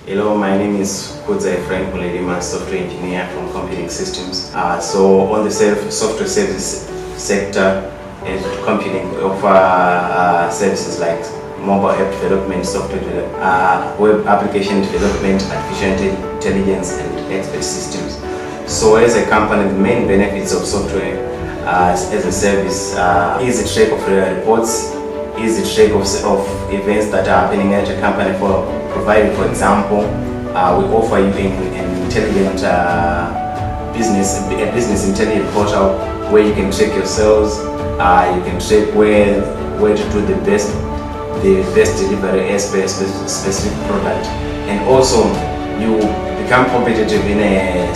Hello, my name is Kutandara, software engineer from Computing Systems. So on the software service sector, Computing offer services like mobile app development, software development, web application development, artificial intelligence, and expert systems. So as a company, the main benefits of software as a service is the track of reports, is the track of events that are happening at a company. For example, we offer you an intelligent business intelligent portal where you can track your sales, you can track where to do the best delivery as per specific product, and also you become competitive in an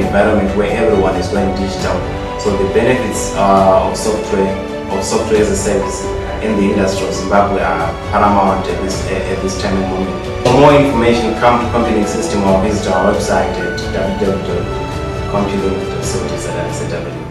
environment where everyone is going digital. So the benefits of software as a service in the industry of Zimbabwe are paramount at this time and moment. For more information, come to Computing System or visit our website at www.computing.co.za.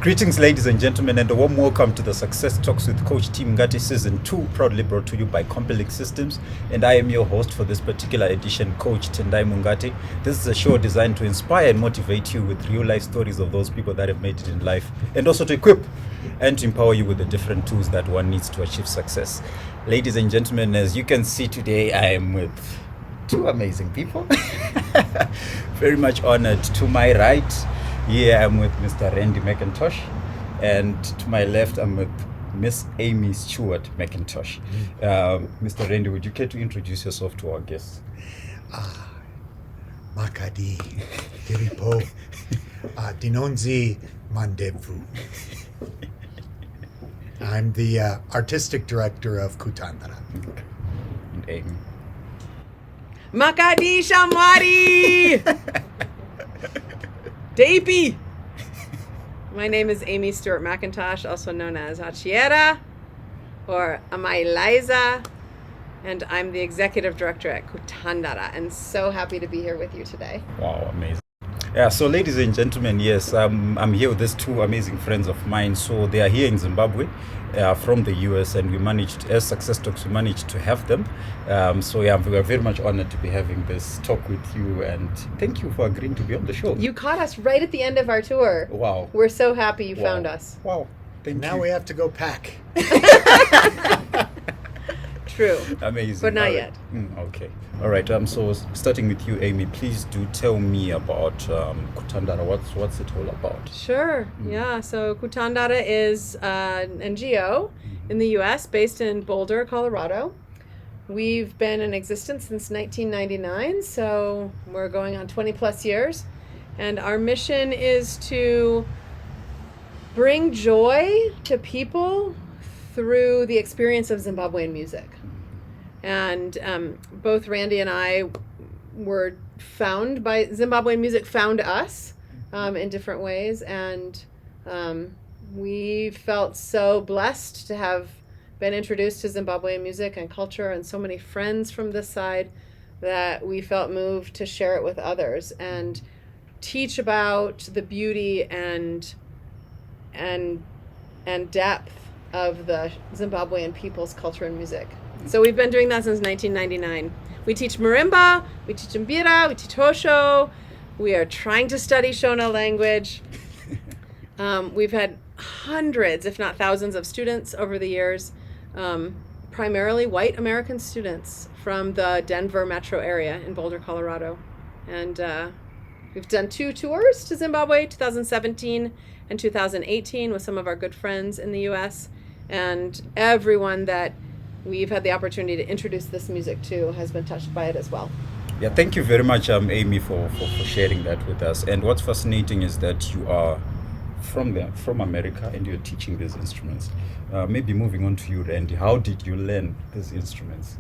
Greetings, ladies and gentlemen, and a warm welcome to the Success Talks with Coach Tendai Mungate Season 2, proudly brought to you by Computing Systems. And I am your host for this particular edition, Coach Tendai Mungate. This is a show designed to inspire and motivate you with real-life stories of those people that have made it in life, and also to equip and to empower you with the different tools that one needs to achieve success. Ladies and gentlemen, as you can see today, I am with two amazing people. Very much honored. To my right, here I'm with Mr. Randy McIntosh, and to my left I'm with Miss Amy Stewart McIntosh. Mr. Randy, would you care to introduce yourself to our guests? Makadi, Diripo, Dinonzi Mandevu. I'm the artistic director of Kutandara. And Amy. Makadi Shamwari! Davey! My name is Amy Stewart McIntosh, also known as Achiera or Amai Liza, and I'm the executive director at Kutandara, and so happy to be here with you today. Wow, amazing. Yeah, so ladies and gentlemen, yes, I'm here with these two amazing friends of mine. So they are here in Zimbabwe from the US, and we managed, as Success Talks, we managed to have them. So yeah, we are very much honored to be having this talk with you, and thank you for agreeing to be on the show. You caught us right at the end of our tour. Wow. We're so happy you found us. Wow. Thank Now you. we have to go pack. True. Amazing. But not All yet. right. Okay. All right. So starting with you, Amy, please do tell me about Kutandara. What's it all about? Sure. Yeah. So Kutandara is an NGO in the U.S. based in Boulder, Colorado. We've been in existence since 1999, so we're going on 20 plus years. And our mission is to bring joy to people through the experience of Zimbabwean music. And both Randy and I were found by Zimbabwean music, found us in different ways, and we felt so blessed to have been introduced to Zimbabwean music and culture, and so many friends from this side, that we felt moved to share it with others and teach about the beauty and depth of the Zimbabwean people's culture and music. So we've been doing that since 1999. We teach marimba, we teach mbira, we teach hosho. We are trying to study Shona language. We've had hundreds, if not thousands, of students over the years, primarily white American students from the Denver metro area in Boulder, Colorado. And we've done 2 tours to Zimbabwe, 2017 and 2018, with some of our good friends in the US. And everyone that we've had the opportunity to introduce this music to has been touched by it as well. Yeah, thank you very much, Amy, for sharing that with us. And what's fascinating is that you are from America and you're teaching these instruments. Maybe moving on to you, Randy, how did you learn these instruments?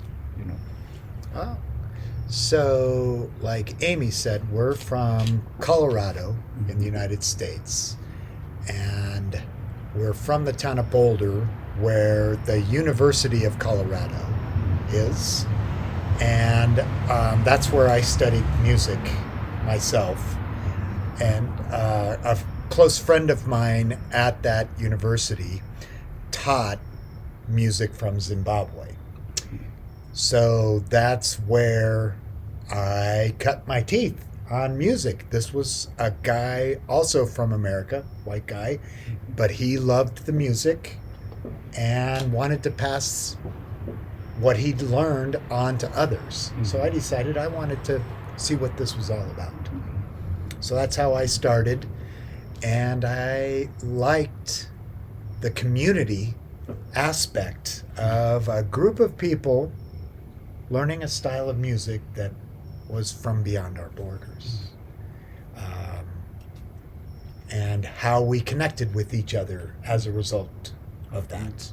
So, like Amy said, we're from Colorado in the United States, and we're from the town of Boulder, where the University of Colorado is, and that's where I studied music myself, and a close friend of mine at that university taught music from Zimbabwe. So that's where I cut my teeth on music. This was a guy also from America, white guy, but he loved the music and wanted to pass what he'd learned on to others. So I decided I wanted to see what this was all about. So that's how I started, and I liked the community aspect of a group of people learning a style of music that was from beyond our borders, and how we connected with each other as a result of that.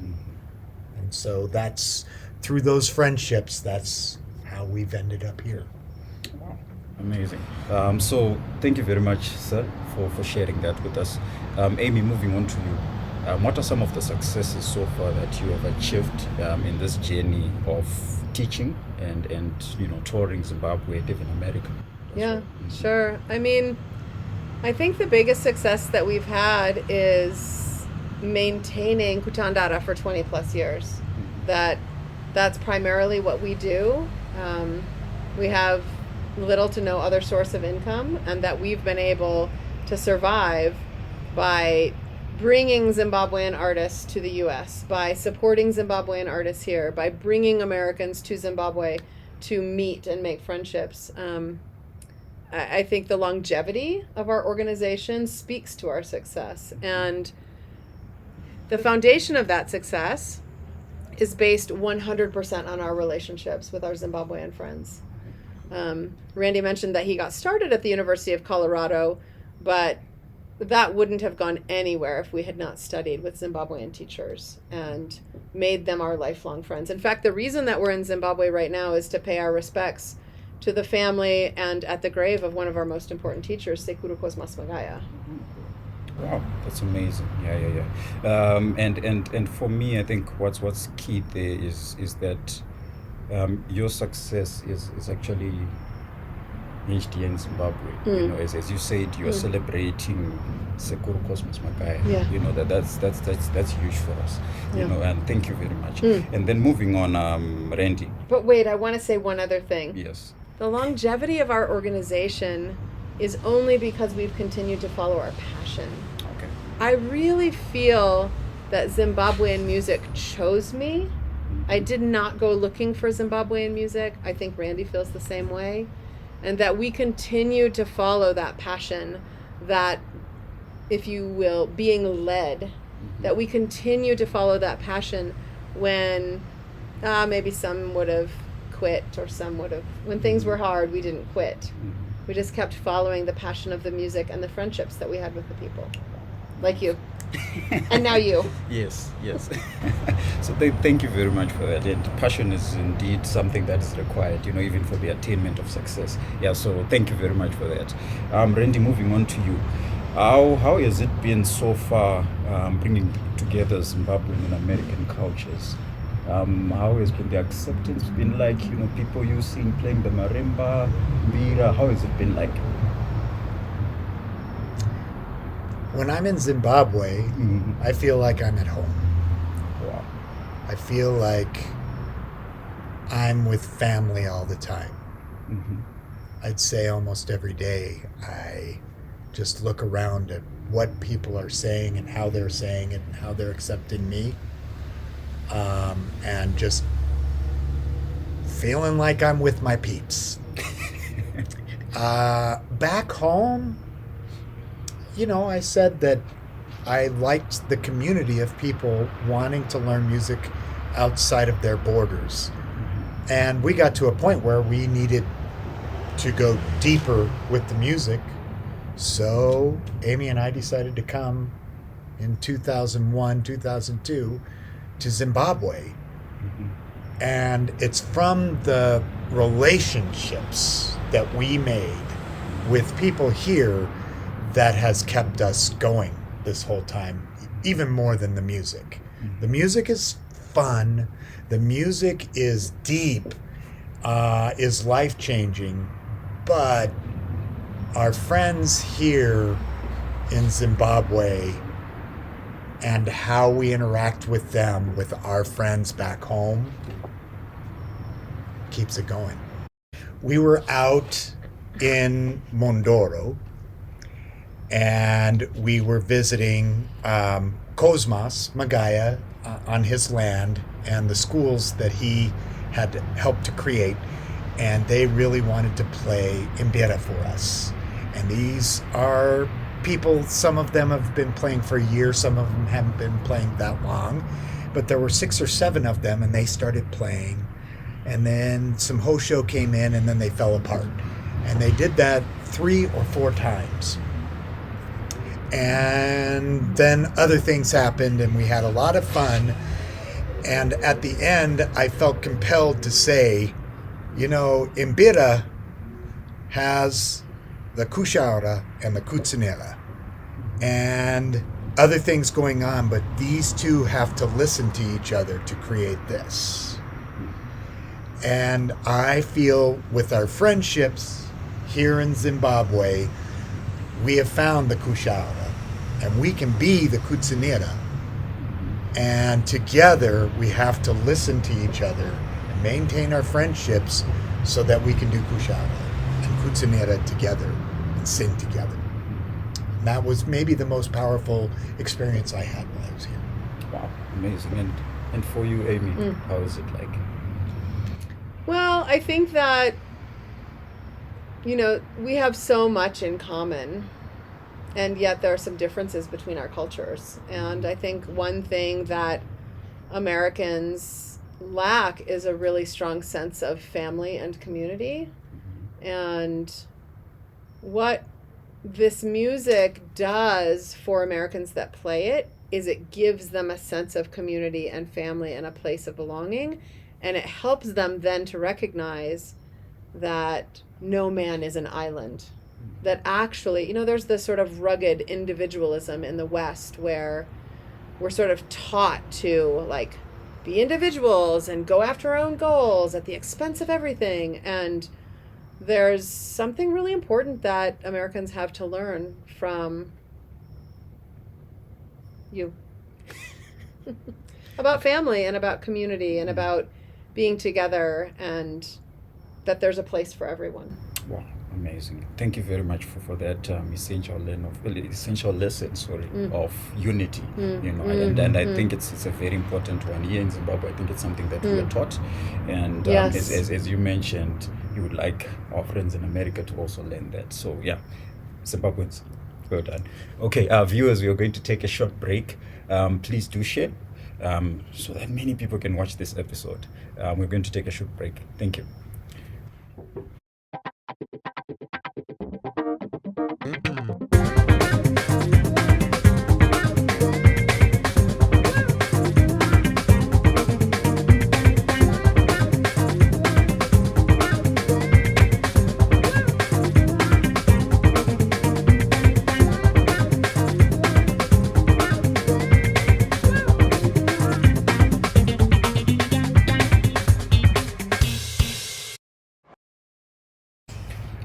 And so that's through those friendships, that's how we've ended up here. Wow, amazing. So thank you very much, sir, for sharing that with us. Amy, moving on to you. What are some of the successes so far that you have achieved in this journey of teaching and touring Zimbabwe and even America? Yeah, sure. I mean, I think the biggest success that we've had is maintaining Kutandara for 20 plus years. That's primarily what we do. We have little to no other source of income, and that we've been able to survive by bringing Zimbabwean artists to the U.S., by supporting Zimbabwean artists here, by bringing Americans to Zimbabwe to meet and make friendships. I think the longevity of our organization speaks to our success. And the foundation of that success is based 100% on our relationships with our Zimbabwean friends. Randy mentioned that he got started at the University of Colorado, but that wouldn't have gone anywhere if we had not studied with Zimbabwean teachers and made them our lifelong friends. In fact, the reason that we're in Zimbabwe right now is to pay our respects to the family and at the grave of one of our most important teachers, Sekuru Cosmas Magaya. Wow, that's amazing. Yeah. And for me, I think what's key there is that your success is actually hinged here in Zimbabwe. You know, as you said, you are celebrating Sekuru Cosmas Magaya. Yeah. You know that's huge for us. Yeah. You know, and thank you very much. And then moving on, Randy. But wait, I want to say one other thing. Yes. The longevity of our organization is only because we've continued to follow our passion. Okay. I really feel that Zimbabwean music chose me. I did not go looking for Zimbabwean music. I think Randy feels the same way. And that we continue to follow that passion, that, if you will, being led, that we continue to follow that passion when maybe some would have quit, or some would have, when things were hard, we didn't quit. We just kept following the passion of the music and the friendships that we had with the people, like you. And now you. Yes. So thank you very much for that. And passion is indeed something that is required, even for the attainment of success. Yeah, so thank you very much for that. Randy, moving on to you. How has it been so far bringing together Zimbabwean and American cultures? How has been the acceptance been like? People you seen playing the marimba, bira, how has it been like? When I'm in Zimbabwe, I feel like I'm at home. Wow. I feel like I'm with family all the time. I'd say almost every day I just look around at what people are saying and how they're saying it and how they're accepting me. And just feeling like I'm with my peeps. Back home, I said that I liked the community of people wanting to learn music outside of their borders. And we got to a point where we needed to go deeper with the music. So Amy and I decided to come in 2001, 2002 to Zimbabwe. And it's from the relationships that we made with people here that has kept us going this whole time, even more than the music. The music is fun. The music is deep, is life-changing, but our friends here in Zimbabwe and how we interact with them, with our friends back home, keeps it going. We were out in Mondoro, and we were visiting Cosmas Magaya on his land and the schools that he had helped to create, and they really wanted to play Mbira for us. And these are people, some of them have been playing for a year, some of them haven't been playing that long, but there were 6 or 7 of them, and they started playing, and then some Hosho came in, and then they fell apart. And they did that 3 or 4 times. And then other things happened, and we had a lot of fun. And at the end, I felt compelled to say, you know, Mbira has the Kushara and the Kutandara and other things going on, but these two have to listen to each other to create this. And I feel with our friendships here in Zimbabwe, we have found the Kushara, and we can be the Kutandara. And together, we have to listen to each other and maintain our friendships so that we can do Kushara and Kutandara together and sing together. And that was maybe the most powerful experience I had while I was here. Wow, amazing. And for you, Amy, how is it like? Well, I think that, you know, we have so much in common, and yet there are some differences between our cultures. And I think one thing that Americans lack is a really strong sense of family and community. And what this music does for Americans that play it is it gives them a sense of community and family and a place of belonging. And it helps them then to recognize that no man is an island. That actually, you know, there's this sort of rugged individualism in the West where we're sort of taught to, like, be individuals and go after our own goals at the expense of everything. And there's something really important that Americans have to learn from you about family and about community and about being together, and that there's a place for everyone. Wow, amazing. Thank you very much for that essential lesson of unity. You know, and I think it's a very important one here in Zimbabwe. I think it's something that we are taught, and Yes. as you mentioned, you would like our friends in America to also learn that. So yeah, Zimbabweans, well done. Okay, viewers, we are going to take a short break. Please do share so that many people can watch this episode. We're going to take a short break. Thank you.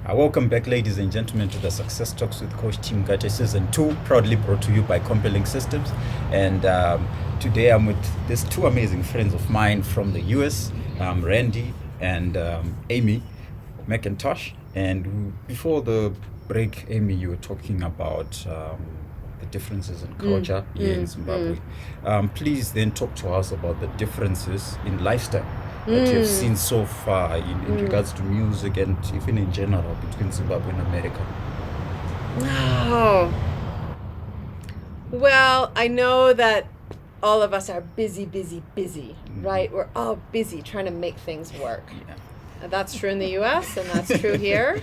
Welcome back, ladies and gentlemen, to the Success Talks with Coach Tim Mungate Season 2, proudly brought to you by Compelling Systems. And today I'm with these 2 amazing friends of mine from the US, Randy and Amy McIntosh. And before the break, Amy, you were talking about the differences in culture here in Zimbabwe. Please then talk to us about the differences in lifestyle that you've seen so far in regards to music and even in general between Zimbabwe and America. Oh. Well, I know that all of us are busy, right? We're all busy trying to make things work. Yeah. And that's true in the US and that's true here.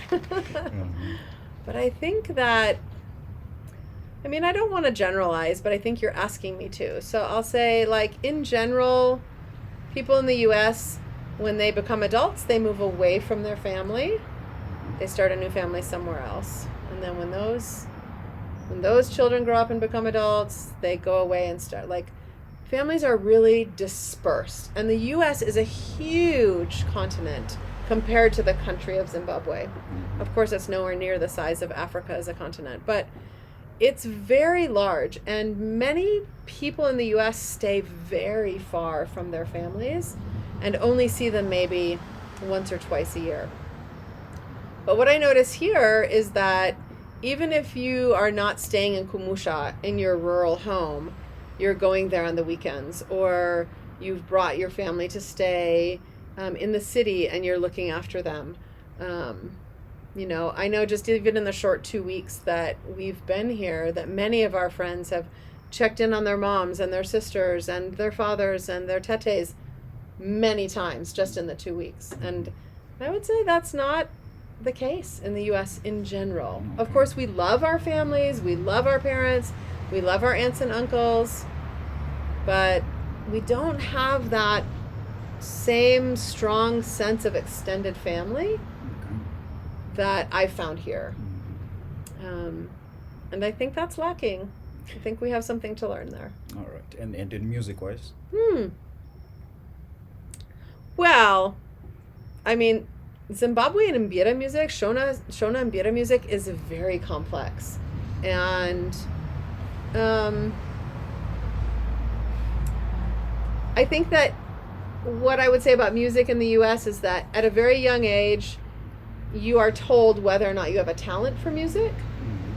But I think that, I mean, I don't want to generalize, but I think you're asking me to. So I'll say, like, in general, people in the US, when they become adults, they move away from their family. They start a new family somewhere else. And then when those children grow up and become adults, they go away and start, like, families are really dispersed. And the US is a huge continent. compared to the country of Zimbabwe. Of course, it's nowhere near the size of Africa as a continent, but it's very large, and many people in the US stay very far from their families and only see them maybe once or twice a year. But what I notice here is that even if you are not staying in Kumusha in your rural home, you're going there on the weekends, or you've brought your family to stay in the city and you're looking after them. You know, I know just even in the short 2 weeks that we've been here, that many of our friends have checked in on their moms and their sisters and their fathers and their tetes many times just in the 2 weeks. And I would say that's not the case in the US in general. Of course, we love our families, we love our parents, we love our aunts and uncles, but we don't have that same strong sense of extended family that I found here. And I think that's lacking. I think we have something to learn there. All right. And in music-wise? Well, I mean, Zimbabwean Mbira music, Shona Mbira music is very complex. And I think that what I would say about music in the US is that at a very young age, you are told whether or not you have a talent for music,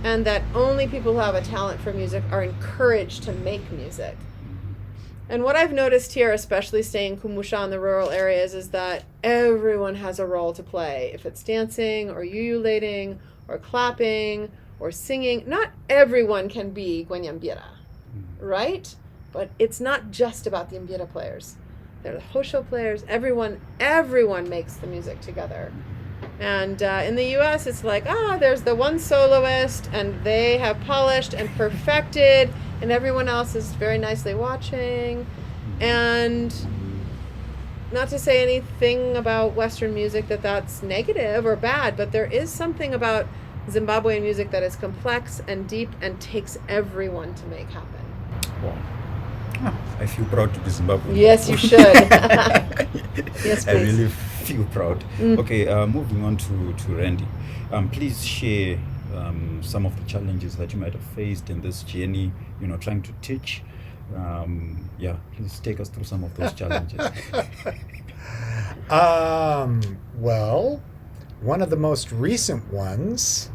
and that only people who have a talent for music are encouraged to make music. And what I've noticed here, especially staying in Kumusha in the rural areas, is that everyone has a role to play. If it's dancing or ululating or clapping or singing, not everyone can be Gwenyambira, right? But it's not just about the Mbira players. They're the Hosho players. Everyone makes the music together. And in the US, it's like, there's the one soloist, and they have polished and perfected, and everyone else is very nicely watching. And not to say anything about Western music that's negative or bad, but there is something about Zimbabwean music that is complex and deep and takes everyone to make happen. Wow. I feel proud to be Zimbabwean. Yes, you should. Yes, please. I really feel proud. Okay, moving on to Randy. Please share some of the challenges that you might have faced in this journey, trying to teach. Please take us through some of those challenges. Well, one of the most recent ones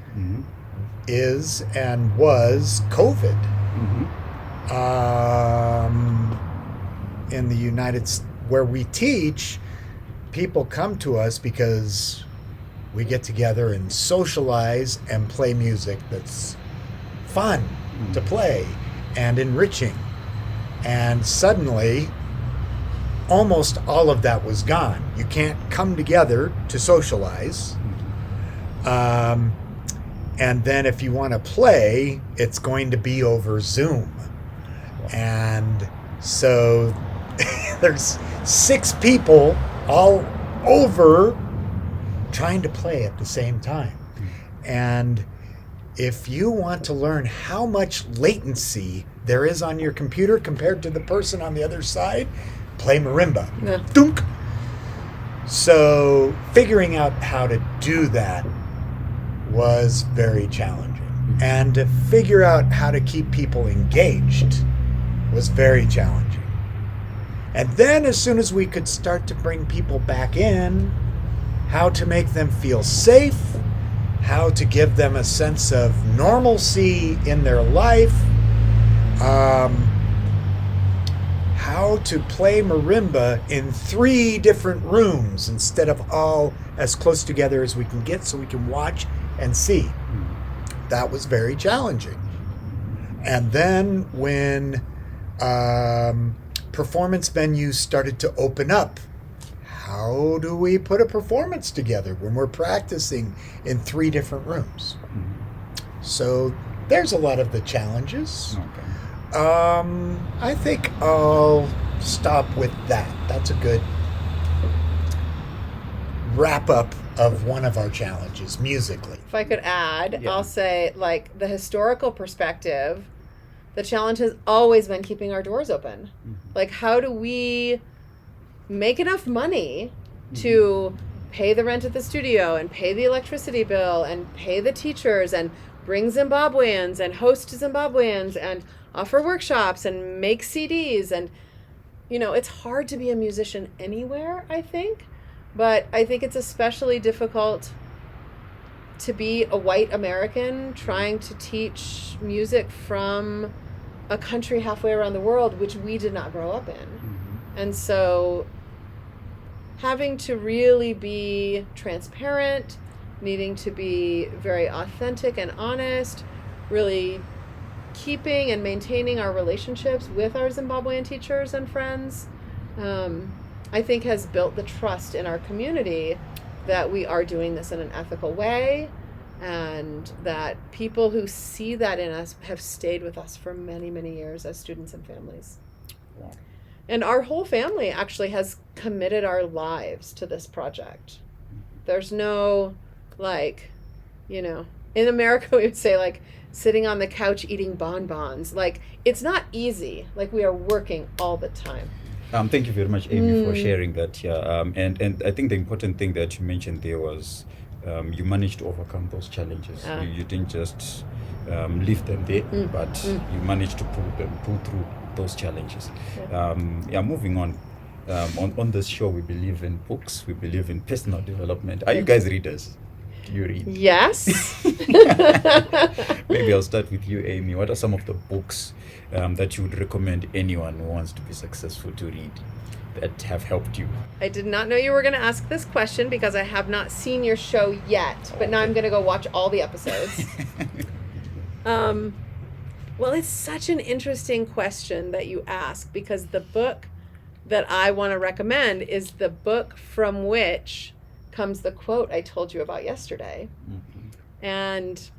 is and was COVID. In the United States, where we teach, people come to us because we get together and socialize and play music that's fun to play and enriching. And suddenly, almost all of that was gone. You can't come together to socialize. And then if you want to play, it's going to be over Zoom. And so there's 6 people all over trying to play at the same time. And if you want to learn how much latency there is on your computer compared to the person on the other side, play marimba. Yeah. Dunk. So figuring out how to do that was very challenging. And to figure out how to keep people engaged was very challenging. And then as soon as we could start to bring people back in, how to make them feel safe, how to give them a sense of normalcy in their life, how to play marimba in 3 different rooms instead of all as close together as we can get so we can watch and see. That was very challenging. And then when performance venues started to open up, how do we put a performance together when we're practicing in 3 different rooms? So there's a lot of the challenges. Okay. I think I'll stop with that. That's a good wrap up of one of our challenges musically. If I could add, I'll say, like, the historical perspective, the challenge has always been keeping our doors open. Like, how do we make enough money to pay the rent at the studio and pay the electricity bill and pay the teachers and bring Zimbabweans and host Zimbabweans and offer workshops and make CDs. And, you know, it's hard to be a musician anywhere, I think. But I think it's especially difficult to be a white American trying to teach music from a country halfway around the world, which we did not grow up in. Mm-hmm. And so having to really be transparent, needing to be very authentic and honest, really keeping and maintaining our relationships with our Zimbabwean teachers and friends, I think has built the trust in our community that we are doing this in an ethical way, and that people who see that in us have stayed with us for many, many years as students and families. Wow. And our whole family actually has committed our lives to this project. There's no, like, you know, in America we would say, like, sitting on the couch eating bonbons. Like, it's not easy. Like, we are working all the time. Thank you very much, Amy, for sharing that. Yeah, and I think the important thing that you mentioned there was you managed to overcome those challenges. You didn't just leave them there, but you managed to pull through those challenges. Moving on. On this show, we believe in books. We believe in personal development. Are you guys readers? Do you read? Yes. Maybe I'll start with you, Amy. What are some of the books that you would recommend anyone who wants to be successful to read that have helped you? I did not know you were going to ask this question because I have not seen your show yet, but now I'm going to go watch all the episodes. Well, it's such an interesting question that you ask, because the book that I want to recommend is the book from which comes the quote I told you about yesterday. Mm-hmm. And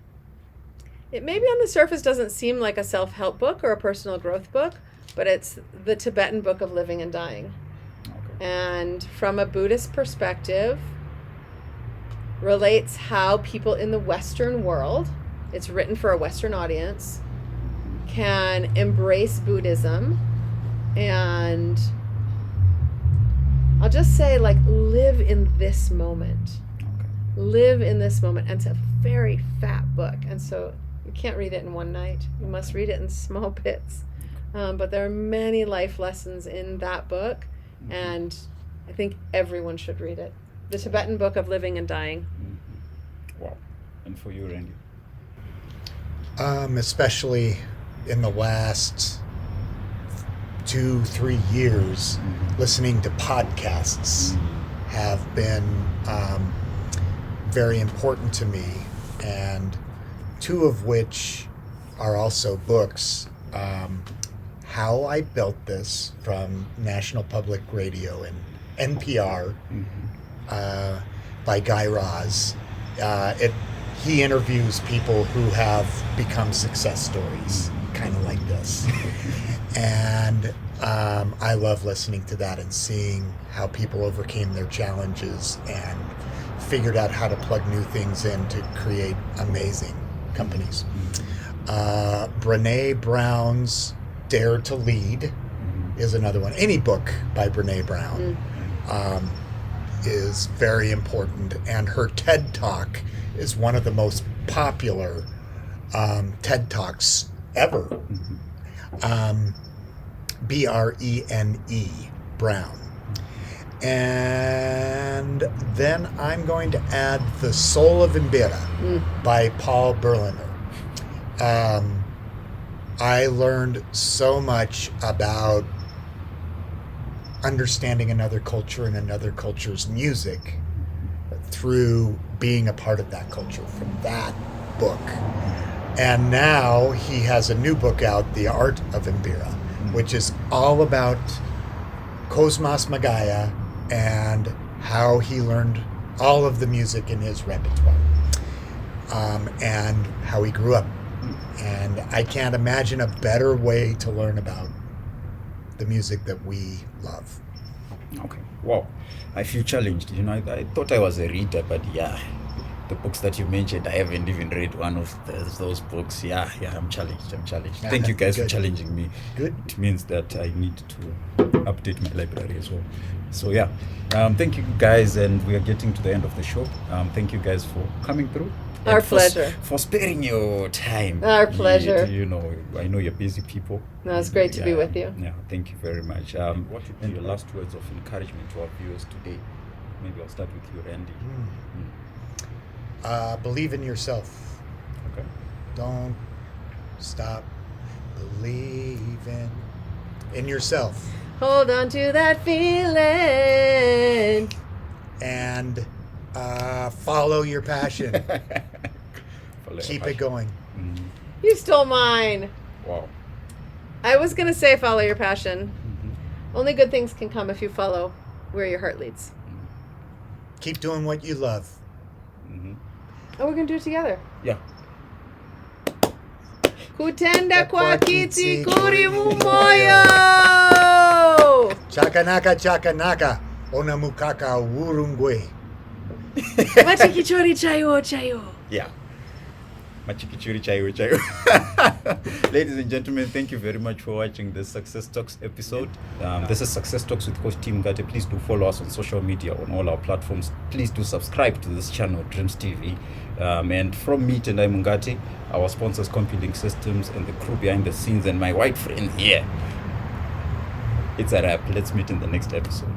it maybe on the surface doesn't seem like a self-help book or a personal growth book, but it's the Tibetan Book of Living and Dying. Okay. And from a Buddhist perspective, relates how people in the Western world, it's written for a Western audience, can embrace Buddhism and, I'll just say, like, live in this moment. Okay. Live in this moment. And it's a very fat book. And so you can't read it in one night. You must read it in small bits. But there are many life lessons in that book. Mm-hmm. And I think everyone should read it. The Tibetan Book of Living and Dying. Mm-hmm. Wow. And for you, Randy? Especially in the last 2-3 years, listening to podcasts have been very important to me, and 2 of which are also books. How I Built This from National Public Radio and NPR by Guy Raz. He interviews people who have become success stories, kind of like this. And I love listening to that and seeing how people overcame their challenges and figured out how to plug new things in to create amazing companies. Brené Brown's Dare to Lead is another one. Any book by Brené Brown is very important, and her TED Talk is one of the most popular TED Talks ever. Brene Brown. And then I'm going to add The Soul of Mbira by Paul Berliner. I learned so much about understanding another culture and another culture's music through being a part of that culture from that book. And now he has a new book out, The Art of Mbira, which is all about Cosmas Magaya and how he learned all of the music in his repertoire, and how he grew up. And I can't imagine a better way to learn about the music that we love. Okay. Wow. I feel challenged. You know, I thought I was a reader, but yeah, the books that you mentioned, I haven't even read one of those books. Yeah, I'm challenged. Thank you guys for Good. challenging me. Good. It means that I need to update my library as well. So yeah, thank you guys, and we are getting to the end of the show. Thank you guys for coming through. Our and pleasure. For sparing your time. Our pleasure. You know, I know you're busy people. No, it's great to be with you. Yeah, thank you very much. What would be your last words of encouragement to our viewers today? Maybe I'll start with you, Randy. Believe in yourself. Okay. Don't stop believing in yourself. Hold on to that feeling. And follow your passion. Keep it going. Mm-hmm. You stole mine. Wow. I was going to say follow your passion. Only good things can come if you follow where your heart leads. Keep doing what you love. Mm-hmm. Oh, we're going to do it together. Yeah. Kutenda kwa kiti kuri mumoyo. Chakanaka, onamukaka wurungwe. Machikichori chayo. Yeah. Machikichuri chayo. Ladies and gentlemen, thank you very much for watching this Success Talks episode. This is Success Talks with Coach Tim Mungate. Please do follow us on social media, on all our platforms. Please do subscribe to this channel, Dreams TV. And from me, Tendai Mungate, our sponsors, Computing Systems, and the crew behind the scenes, and my white friend here. It's a wrap. Let's meet in the next episode.